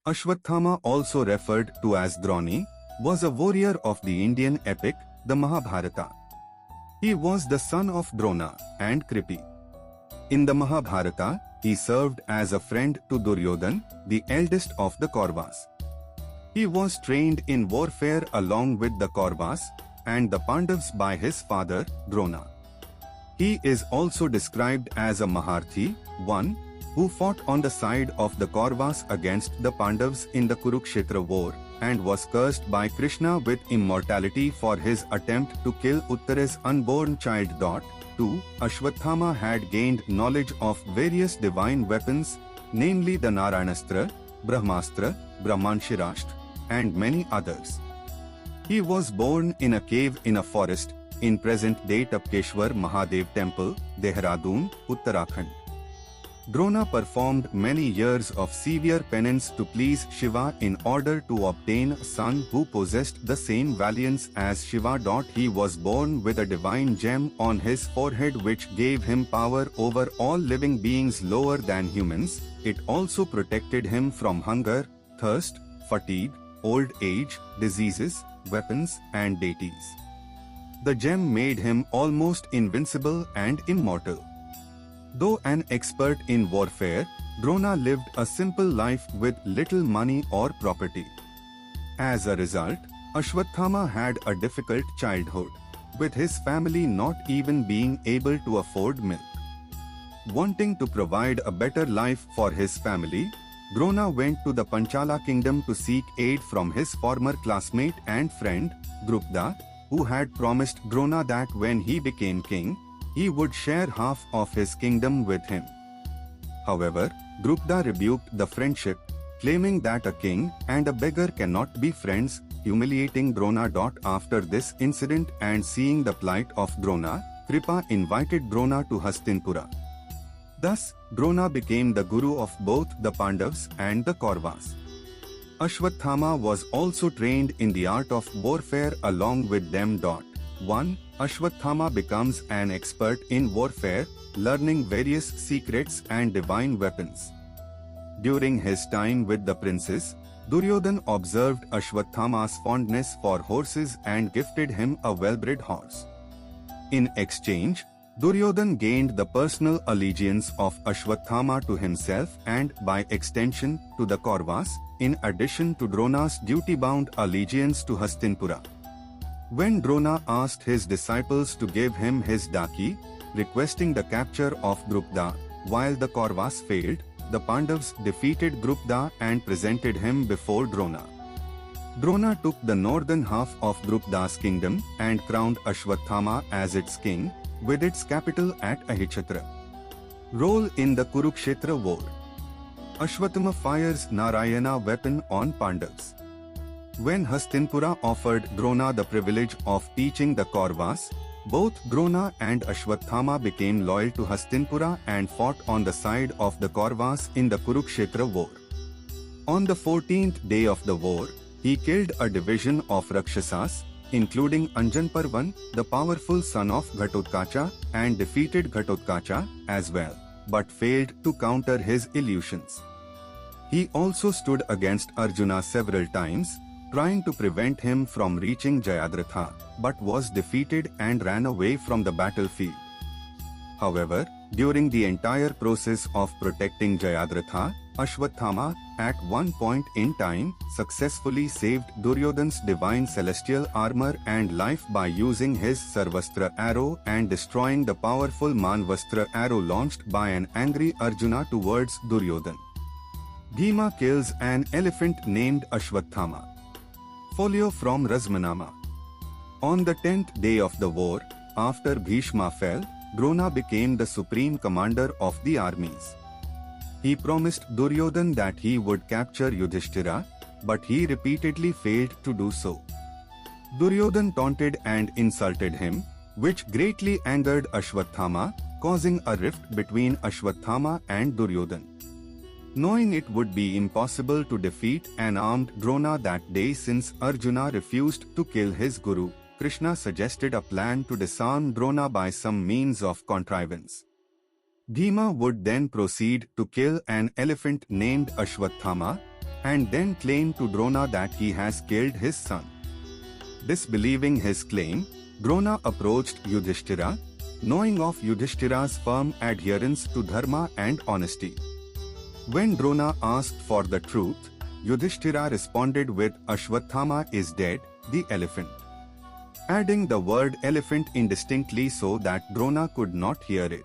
Ashwathama, also referred to as Droni, was a warrior of the Indian epic, the Mahabharata. He was the son of Drona and Kripi. In the Mahabharata, he served as a friend to Duryodhan, the eldest of the Kauravas. He was trained in warfare along with the Kauravas and the Pandavas by his father, Drona. He is also described as a Maharthi, one who fought on the side of the Kauravas against the Pandavas in the Kurukshetra war, and was cursed by Krishna with immortality for his attempt to kill Uttara's unborn child. 2. Ashwathama had gained knowledge of various divine weapons, namely the Narayanastra, Brahmastra, Brahmanshirashtra, and many others. He was born in a cave in a forest, in present-day Tapkeshwar Mahadev Temple, Dehradun, Uttarakhand. Drona performed many years of severe penance to please Shiva in order to obtain a son who possessed the same valiance as Shiva. He was born with a divine gem on his forehead which gave him power over all living beings lower than humans. It also protected him from hunger, thirst, fatigue, old age, diseases, weapons, and deities. The gem made him almost invincible and immortal. Though an expert in warfare, Drona lived a simple life with little money or property. As a result, Ashwathama had a difficult childhood, with his family not even being able to afford milk. Wanting to provide a better life for his family, Drona went to the Panchala kingdom to seek aid from his former classmate and friend, Drupda, who had promised Drona that when he became king, he would share half of his kingdom with him. However, Drupda rebuked the friendship, claiming that a king and a beggar cannot be friends, humiliating Drona. After this incident and seeing the plight of Drona, Kripa invited Drona to Hastinapura. Thus, Drona became the guru of both the Pandavas and the Kauravas. Ashwathama was also trained in the art of warfare along with them. 1. Ashwathama becomes an expert in warfare, learning various secrets and divine weapons. During his time with the princes, Duryodhan observed Ashwathama's fondness for horses and gifted him a well-bred horse. In exchange, Duryodhan gained the personal allegiance of Ashwathama to himself and, by extension, to the Kauravas, in addition to Drona's duty-bound allegiance to Hastinapura. When Drona asked his disciples to give him his daki, requesting the capture of Drupda, while the Kauravas failed, the Pandavas defeated Drupda and presented him before Drona. Drona took the northern half of Drupda's kingdom and crowned Ashwathama as its king, with its capital at Ahichatra. Role in the Kurukshetra war. Ashwathama fires Narayana weapon on Pandavas. When Hastinapura offered Drona the privilege of teaching the Kauravas, both Drona and Ashwathama became loyal to Hastinapura and fought on the side of the Kauravas in the Kurukshetra war. On the 14th day of the war, he killed a division of Rakshasas, including Anjanparvan, the powerful son of Ghatotkacha, and defeated Ghatotkacha as well, but failed to counter his illusions. He also stood against Arjuna several times, trying to prevent him from reaching Jayadratha, but was defeated and ran away from the battlefield. However, during the entire process of protecting Jayadratha, Ashwathama, at one point in time, successfully saved Duryodhan's divine celestial armor and life by using his Sarvastra arrow and destroying the powerful Manvastra arrow launched by an angry Arjuna towards Duryodhan. Bhima kills an elephant named Ashwathama. Folio from Razmanama. On the 10th day of the war, after Bhishma fell, Drona became the supreme commander of the armies. He promised Duryodhan that he would capture Yudhishthira, but he repeatedly failed to do so. Duryodhan taunted and insulted him, which greatly angered Ashwathama, causing a rift between Ashwathama and Duryodhan. Knowing it would be impossible to defeat an armed Drona that day since Arjuna refused to kill his guru, Krishna suggested a plan to disarm Drona by some means of contrivance. Bhima would then proceed to kill an elephant named Ashwathama, and then claimed to Drona that he has killed his son. Disbelieving his claim, Drona approached Yudhishthira, knowing of Yudhishthira's firm adherence to dharma and honesty. When Drona asked for the truth, Yudhishthira responded with Ashwathama is dead, the elephant, adding the word elephant indistinctly so that Drona could not hear it.